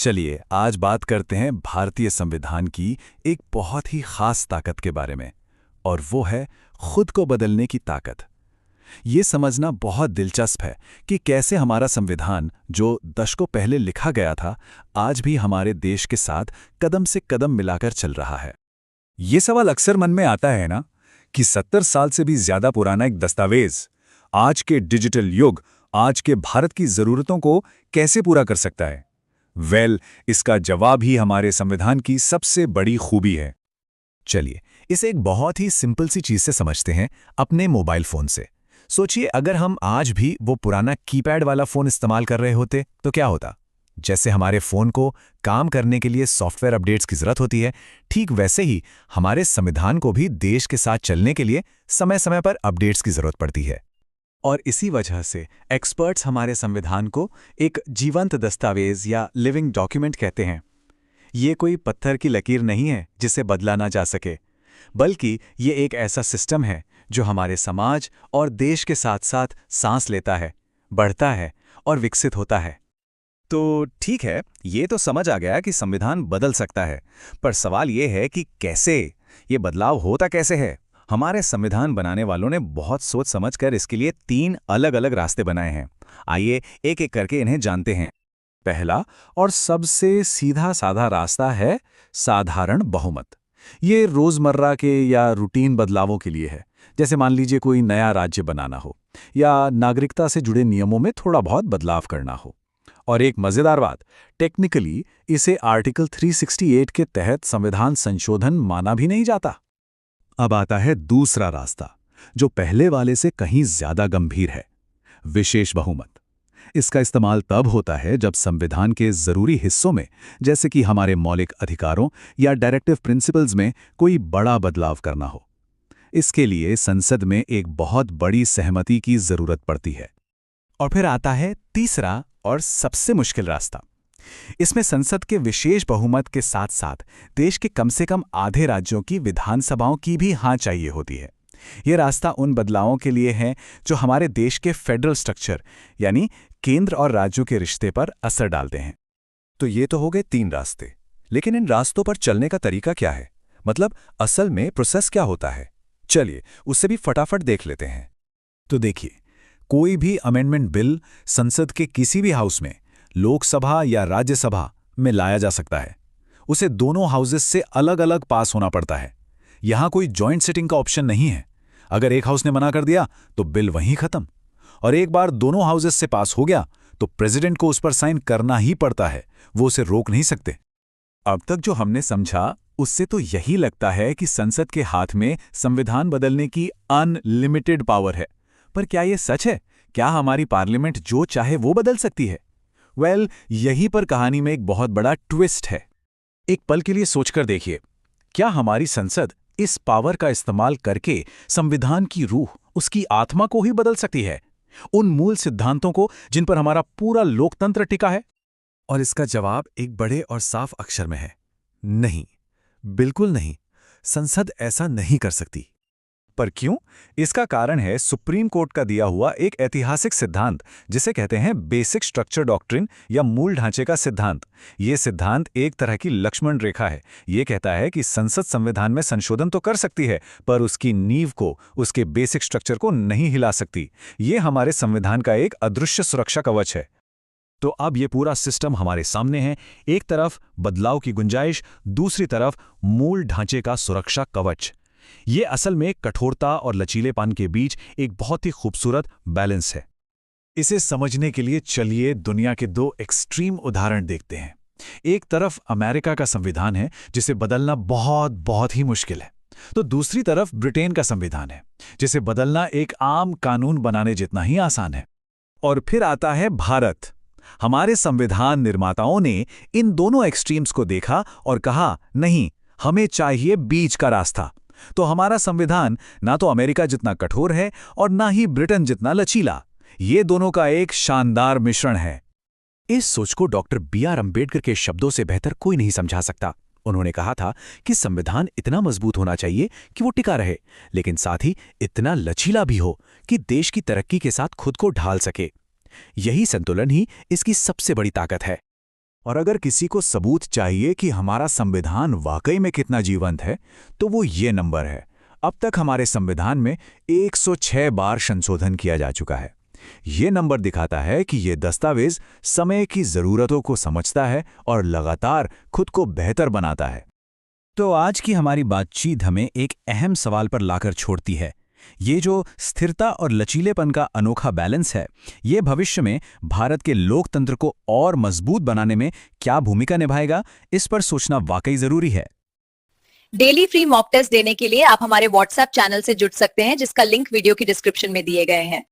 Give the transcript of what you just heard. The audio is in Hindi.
चलिए आज बात करते हैं भारतीय संविधान की एक बहुत ही खास ताकत के बारे में। और वो है खुद को बदलने की ताकत। ये समझना बहुत दिलचस्प है कि कैसे हमारा संविधान, जो दशकों पहले लिखा गया था, आज भी हमारे देश के साथ कदम से कदम मिलाकर चल रहा है। ये सवाल अक्सर मन में आता है ना कि 70 साल से भी ज्यादा पुराना एक दस्तावेज आज के डिजिटल युग, आज के भारत की जरूरतों को कैसे पूरा कर सकता है। इसका जवाब ही हमारे संविधान की सबसे बड़ी खूबी है। चलिए इसे एक बहुत ही सिंपल सी चीज से समझते हैं, अपने मोबाइल फोन से। सोचिए अगर हम आज भी वो पुराना कीपैड वाला फोन इस्तेमाल कर रहे होते तो क्या होता। जैसे हमारे फोन को काम करने के लिए सॉफ्टवेयर अपडेट्स की जरूरत होती है, ठीक वैसे ही हमारे संविधान को भी देश के साथ चलने के लिए समय समय पर अपडेट्स की जरूरत पड़ती है। और इसी वजह से एक्सपर्ट्स हमारे संविधान को एक जीवंत दस्तावेज या लिविंग डॉक्यूमेंट कहते हैं। ये कोई पत्थर की लकीर नहीं है जिसे बदला ना जा सके, बल्कि ये एक ऐसा सिस्टम है जो हमारे समाज और देश के साथ साथ सांस लेता है, बढ़ता है और विकसित होता है। तो ठीक है, ये तो समझ आ गया कि संविधान बदल सकता है, पर सवाल ये है कि कैसे, ये बदलाव होता कैसे है। हमारे संविधान बनाने वालों ने बहुत सोच समझकर इसके लिए 3 अलग-अलग रास्ते बनाए हैं। आइए एक एक करके इन्हें जानते हैं। पहला और सबसे सीधा साधा रास्ता है साधारण बहुमत। ये रोजमर्रा के या रूटीन बदलावों के लिए है, जैसे मान लीजिए कोई नया राज्य बनाना हो या नागरिकता से जुड़े नियमों में थोड़ा बहुत बदलाव करना हो। और एक मजेदार बात, टेक्निकली इसे आर्टिकल 368 के तहत संविधान संशोधन माना भी नहीं जाता। अब आता है दूसरा रास्ता, जो पहले वाले से कहीं ज्यादा गंभीर है, विशेष बहुमत। इसका इस्तेमाल तब होता है जब संविधान के जरूरी हिस्सों में, जैसे कि हमारे मौलिक अधिकारों या डायरेक्टिव प्रिंसिपल्स में, कोई बड़ा बदलाव करना हो। इसके लिए संसद में एक बहुत बड़ी सहमति की जरूरत पड़ती है। और फिर आता है तीसरा और सबसे मुश्किल रास्ता। इसमें संसद के विशेष बहुमत के साथ साथ देश के कम से कम आधे राज्यों की विधानसभाओं की भी हाँ चाहिए होती है। यह रास्ता उन बदलावों के लिए है जो हमारे देश के फेडरल स्ट्रक्चर यानी केंद्र और राज्यों के रिश्ते पर असर डालते हैं। तो ये तो हो गए 3 रास्ते, लेकिन इन रास्तों पर चलने का तरीका क्या है? मतलब असल में प्रोसेस क्या होता है? चलिए उससे भी फटाफट देख लेते हैं। तो देखिए, कोई भी अमेंडमेंट बिल संसद के किसी भी हाउस में, लोकसभा या राज्यसभा में लाया जा सकता है। उसे दोनों हाउसेस से अलग अलग पास होना पड़ता है। यहां कोई जॉइंट सिटिंग का ऑप्शन नहीं है। अगर एक हाउस ने मना कर दिया तो बिल वहीं खत्म। और एक बार दोनों हाउसेस से पास हो गया तो प्रेसिडेंट को उस पर साइन करना ही पड़ता है, वो उसे रोक नहीं सकते। अब तक जो हमने समझा उससे तो यही लगता है कि संसद के हाथ में संविधान बदलने की अनलिमिटेड पावर है। पर क्या यह सच है? क्या हमारी पार्लियामेंट जो चाहे वो बदल सकती है? यहीं पर कहानी में एक बहुत बड़ा ट्विस्ट है। एक पल के लिए सोचकर देखिए, क्या हमारी संसद इस पावर का इस्तेमाल करके संविधान की रूह, उसकी आत्मा को ही बदल सकती है? उन मूल सिद्धांतों को जिन पर हमारा पूरा लोकतंत्र टिका है? और इसका जवाब एक बड़े और साफ अक्षर में है, नहीं, बिल्कुल नहीं। संसद ऐसा नहीं कर सकती। पर क्यों? इसका कारण है सुप्रीम कोर्ट का दिया हुआ एक ऐतिहासिक सिद्धांत, जिसे कहते हैं बेसिक स्ट्रक्चर डॉक्ट्रिन या मूल ढांचे का सिद्धांत। ये सिद्धांत एक तरह की लक्ष्मण रेखा है। ये कहता है कि संसद संविधान में संशोधन तो कर सकती है, पर उसकी नींव को, उसके बेसिक स्ट्रक्चर को नहीं हिला सकती। ये हमारे संविधान का एक अदृश्य सुरक्षा कवच है। तो अब ये पूरा सिस्टम हमारे सामने है। एक तरफ बदलाव की गुंजाइश, दूसरी तरफ मूल ढांचे का सुरक्षा कवच। ये असल में कठोरता और लचीलेपन के बीच एक बहुत ही खूबसूरत बैलेंस है। इसे समझने के लिए चलिए दुनिया के 2 एक्सट्रीम उदाहरण देखते हैं। एक तरफ अमेरिका का संविधान है, जिसे बदलना बहुत बहुत ही मुश्किल है। तो दूसरी तरफ ब्रिटेन का संविधान है, जिसे बदलना एक आम कानून बनाने जितना ही आसान है। और फिर आता है भारत। हमारे संविधान निर्माताओं ने इन दोनों एक्सट्रीम्स को देखा और कहा, नहीं, हमें चाहिए बीच का रास्ता। तो हमारा संविधान ना तो अमेरिका जितना कठोर है और ना ही ब्रिटेन जितना लचीला। ये दोनों का एक शानदार मिश्रण है। इस सोच को डॉक्टर बी.आर. अम्बेडकर के शब्दों से बेहतर कोई नहीं समझा सकता। उन्होंने कहा था कि संविधान इतना मजबूत होना चाहिए कि वो टिका रहे, लेकिन साथ ही इतना लचीला भी हो कि देश की तरक्की के साथ खुद को ढाल सके। यही संतुलन ही इसकी सबसे बड़ी ताकत है। और अगर किसी को सबूत चाहिए कि हमारा संविधान वाकई में कितना जीवंत है, तो वो ये नंबर है। अब तक हमारे संविधान में 106 बार संशोधन किया जा चुका है। ये नंबर दिखाता है कि ये दस्तावेज समय की ज़रूरतों को समझता है और लगातार खुद को बेहतर बनाता है। तो आज की हमारी बातचीत हमें एक अहम सवाल पर लाकर छोड़ती है। ये जो स्थिरता और लचीलेपन का अनोखा बैलेंस है, ये भविष्य में भारत के लोकतंत्र को और मजबूत बनाने में क्या भूमिका निभाएगा, इस पर सोचना वाकई जरूरी है। डेली फ्री मॉक टेस्ट देने के लिए आप हमारे व्हाट्सएप चैनल से जुड़ सकते हैं, जिसका लिंक वीडियो की डिस्क्रिप्शन में दिए गए हैं।